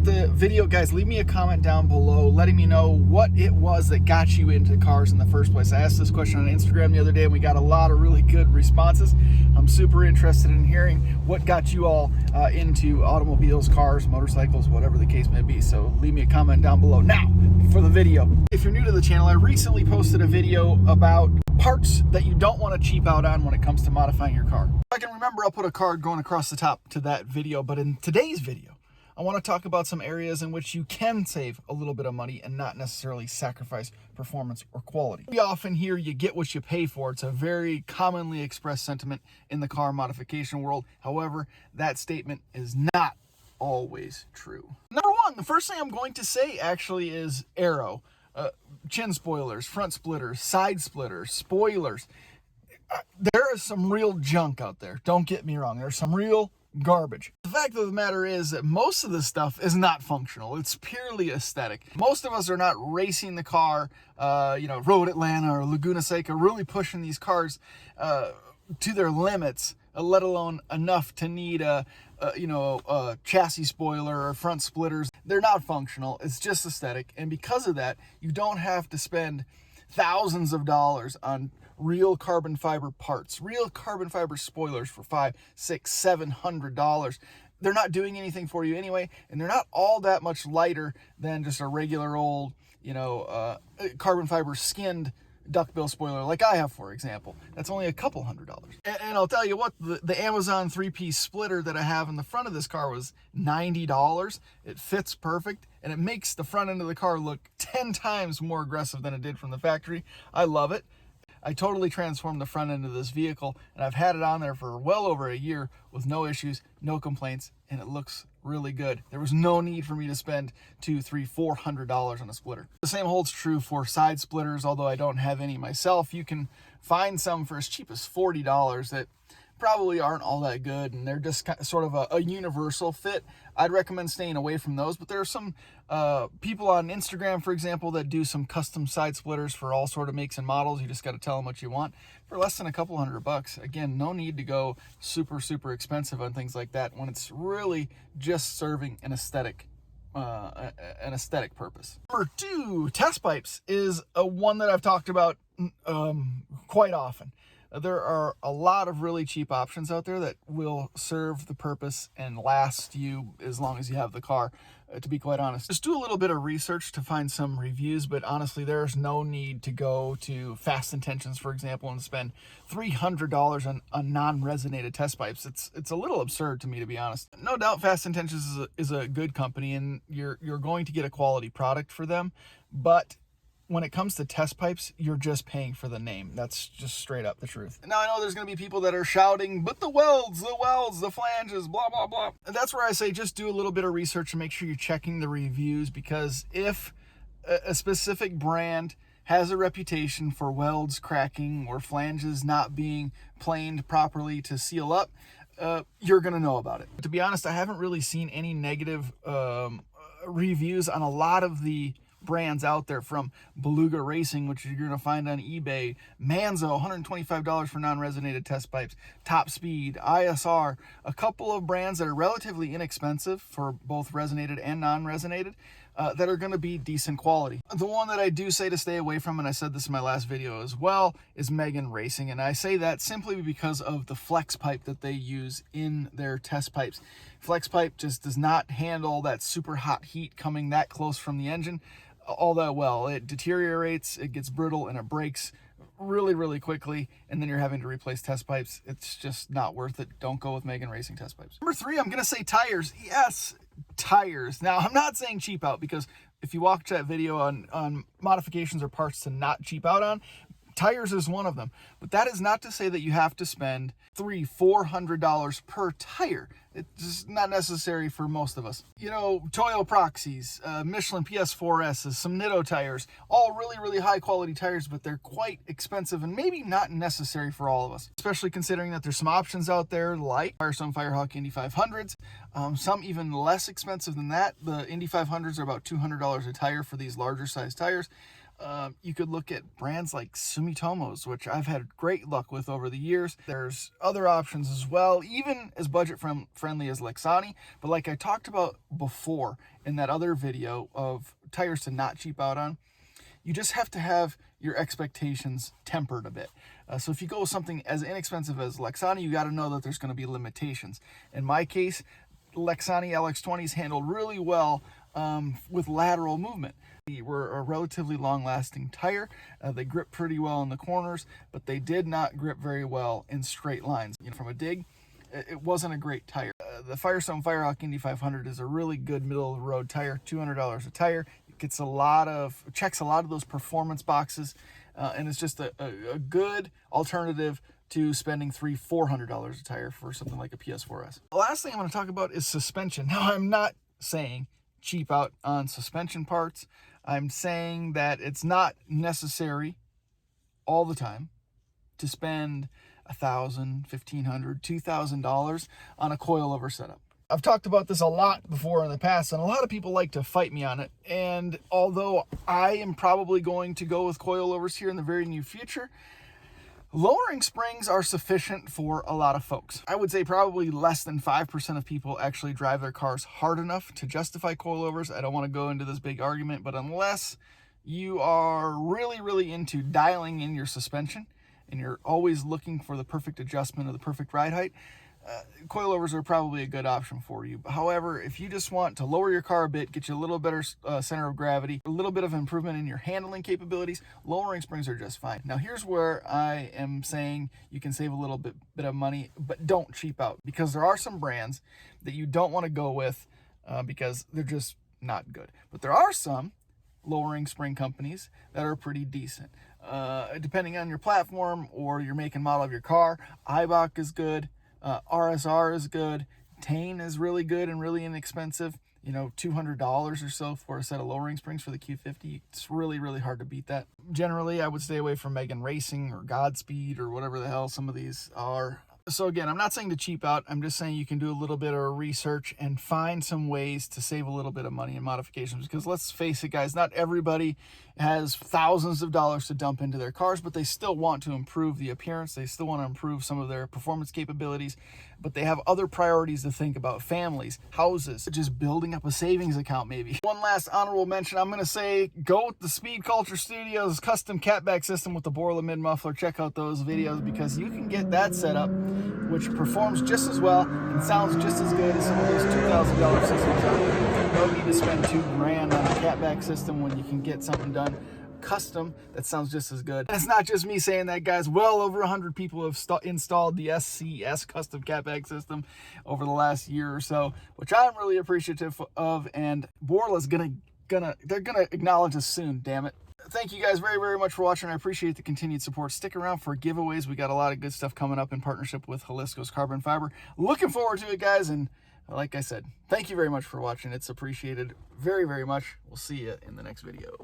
the video, guys, leave me a comment down below letting me know what it was that got you into cars in the first place. I asked this question on Instagram the other day and we got a lot of really good responses. I'm super interested in hearing what got you all into automobiles, cars, motorcycles, whatever the case may be. So leave me a comment down below. Now, for the video. If you're new to the channel, I recently posted a video about parts that you don't want to cheap out on when it comes to modifying your car. If I can remember, I'll put a card going across the top to that video, but in today's video, I want to talk about some areas in which you can save a little bit of money and not necessarily sacrifice performance or quality. We often hear you get what you pay for. It's a very commonly expressed sentiment in the car modification world. However, that statement is not always true. Number one, the first thing I'm going to say actually is Aero. Chin spoilers, front splitters, side splitters, spoilers. There is some real junk out there. Don't get me wrong. There's some real garbage. The fact of the matter is that most of this stuff is not functional. It's purely aesthetic. Most of us are not racing the car, Road Atlanta or Laguna Seca, really pushing these cars to their limits, let alone enough to need a chassis spoiler or front splitters. They're not functional. It's just aesthetic. And because of that, you don't have to spend thousands of dollars on real carbon fiber parts, real carbon fiber spoilers for $500, $600, $700. They're not doing anything for you anyway, and they're not all that much lighter than just a regular old, carbon fiber skinned duckbill spoiler like I have, for example. That's only a couple $100. And I'll tell you what, the Amazon 3-piece splitter that I have in the front of this car was $90. It fits perfect, and it makes the front end of the car look 10 times more aggressive than it did from the factory. I love it. I totally transformed the front end of this vehicle, and I've had it on there for well over a year with no issues, no complaints, and it looks really good. There was no need for me to spend $200, $300, $400 on a splitter. The same holds true for side splitters, although I don't have any myself. You can find some for as cheap as $40 that probably aren't all that good, and they're just sort of a universal fit. I'd recommend staying away from those, but there are some people on Instagram, for example, that do some custom side splitters for all sort of makes and models. You just got to tell them what you want for less than a couple $100. Again, no need to go super expensive on things like that when it's really just serving an aesthetic purpose. Number two, test pipes is one that I've talked about quite often. There are a lot of really cheap options out there that will serve the purpose and last you as long as you have the car, to be quite honest. Just do a little bit of research to find some reviews, but honestly, there's no need to go to Fast Intentions, for example, and spend $300 on non-resonated test pipes. It's a little absurd to me, to be honest. No doubt Fast Intentions is a good company, and you're going to get a quality product for them, but when it comes to test pipes, you're just paying for the name. That's just straight up the truth. Now, I know there's going to be people that are shouting, but the welds, the flanges, blah, blah, blah. And that's where I say just do a little bit of research and make sure you're checking the reviews, because if a specific brand has a reputation for welds cracking or flanges not being planed properly to seal up, you're going to know about it. But to be honest, I haven't really seen any negative reviews on a lot of the brands out there, from Beluga Racing, which you're going to find on eBay, Manzo, $125 for non-resonated test pipes, Top Speed, ISR, a couple of brands that are relatively inexpensive for both resonated and non-resonated, that are going to be decent quality. The one that I do say to stay away from, and I said this in my last video as well, is Megan Racing, and I say that simply because of the flex pipe that they use in their test pipes. Flex pipe just does not handle that super hot heat coming that close from the engine all that well. It deteriorates, it gets brittle, and it breaks really quickly, and then you're having to replace test pipes. It's just not worth it. Don't go with Megan Racing test pipes. Number three, I'm gonna say tires. Yes, tires. Now, I'm not saying cheap out, because if you watch that video on modifications or parts to not cheap out on, tires is one of them. But that is not to say that you have to spend $300, $400 per tire. It's just not necessary for most of us. Toyo Proxies, Michelin PS4S, some Nitto tires, all really high quality tires, but they're quite expensive and maybe not necessary for all of us, especially considering that there's some options out there like Firestone Firehawk Indy 500s, some even less expensive than that. The Indy 500s are about $200 a tire for these larger size tires. You could look at brands like Sumitomo's, which I've had great luck with over the years. There's other options as well, even as budget friendly as Lexani. But like I talked about before in that other video of tires to not cheap out on, you just have to have your expectations tempered a bit. So if you go with something as inexpensive as Lexani, you got to know that there's going to be limitations. In my case, Lexani LX20s handled really well with lateral movement. They were a relatively long-lasting tire. They grip pretty well in the corners, but they did not grip very well in straight lines. From a dig, it wasn't a great tire. The Firestone Firehawk Indy 500 is a really good middle-of-the-road tire, $200 a tire. It gets checks a lot of those performance boxes, and it's just a good alternative to spending $400 a tire for something like a PS4S. The last thing I'm going to talk about is suspension. Now, I'm not saying cheap out on suspension parts. I'm saying that it's not necessary all the time to spend $1,000, $1,500, $2,000 on a coilover setup. I've talked about this a lot before in the past, and a lot of people like to fight me on it. And although I am probably going to go with coilovers here in the very near future, lowering springs are sufficient for a lot of folks. I would say probably less than 5% of people actually drive their cars hard enough to justify coilovers. I don't want to go into this big argument, but unless you are really, really into dialing in your suspension and you're always looking for the perfect adjustment or the perfect ride height, coilovers are probably a good option for you. However, if you just want to lower your car a bit, get you a little better center of gravity, a little bit of improvement in your handling capabilities, lowering springs are just fine. Now, here's where I am saying you can save a little bit of money, but don't cheap out, because there are some brands that you don't want to go with because they're just not good. But there are some lowering spring companies that are pretty decent. Depending on your platform or your make and model of your car, Eibach is good. RSR is good. Tane is really good and really inexpensive. $200 or so for a set of lowering springs for the Q50. It's really, really hard to beat that. Generally, I would stay away from Megan Racing or Godspeed or whatever the hell some of these are. So again, I'm not saying to cheap out. I'm just saying you can do a little bit of research and find some ways to save a little bit of money in modifications. Because let's face it, guys, not everybody has thousands of dollars to dump into their cars, but they still want to improve the appearance. They still want to improve some of their performance capabilities, but they have other priorities to think about: families, houses, just building up a savings account maybe. One last honorable mention, I'm going to say go with the Speed Culture Studios custom catback system with the Borla mid muffler. Check out those videos because you can get that set up, which performs just as well and sounds just as good as some of those $2,000 systems out there. No need to spend $2,000 on a catback system when you can get something done custom that sounds just as good. And it's not just me saying that, guys. Well over 100 people have installed the SCS Custom Catback system over the last year or so, which I'm really appreciative of, and Borla's they're gonna acknowledge us soon, damn it. Thank you guys very, very much for watching. I appreciate the continued support. Stick around for giveaways. We got a lot of good stuff coming up in partnership with Jalisco's Carbon Fiber. Looking forward to it, guys. And like I said, thank you very much for watching. It's appreciated very, very much. We'll see you in the next video.